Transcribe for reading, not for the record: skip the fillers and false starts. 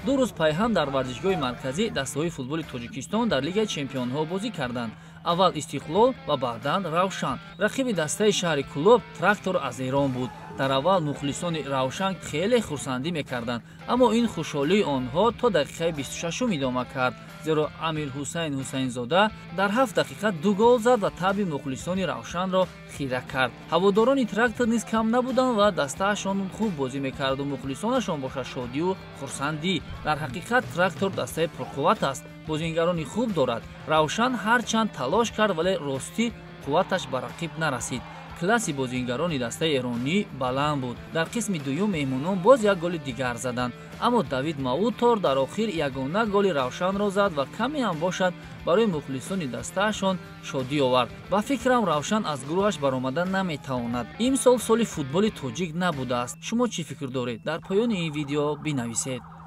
ду рӯз пайҳам дар варзишгоҳи марказӣ дастаҳои футболи Тоҷикистон дар Лигаи Чемпионҳо бозӣ карданд. Аввал Истиқлол ва баъдан Равшан. Рақиби дастаи шаҳри Кӯлоб Трактор аз Эрон буд. Дар аввал мухлисони Равшан хеле хурсандӣ мекарданд, аммо ин хушҳолии онҳо то дақиқаи 26 идома кард, зеро Амир Ҳусайн Ҳусайнзода дар 7 дақиқа 2 гол зад ва таъби мухлисони Равшанро хира кард. ҳаводорони Трактор низ кам набуданд ва дастаашон хуб бозӣ мекарду мухлисонашон бошад шодию хурсандӣ. Дар ҳақиқат Трактор дастаи пурқувват аст, бозингарони хуб дорад. Равшан ҳарчанд талош кард, вале ростӣ қувваташ ба рақиб нарасид. Класси бозингарони дастаи эронӣ баланд буд. Дар қисми дуюм меҳмонон боз як голи дигар заданд, аммо Давид Маутор дар охир ягона голи Равшанро зад ва каме ҳам бошад барои мухлисони дастаашон шодӣ овард. Ба фикрам Равшан аз гурӯҳаш баромада наметавонад. Имсол соли футболи тоҷик набудааст. Шумо чӣ фикр доред? Дар поёни ин видео бинависед.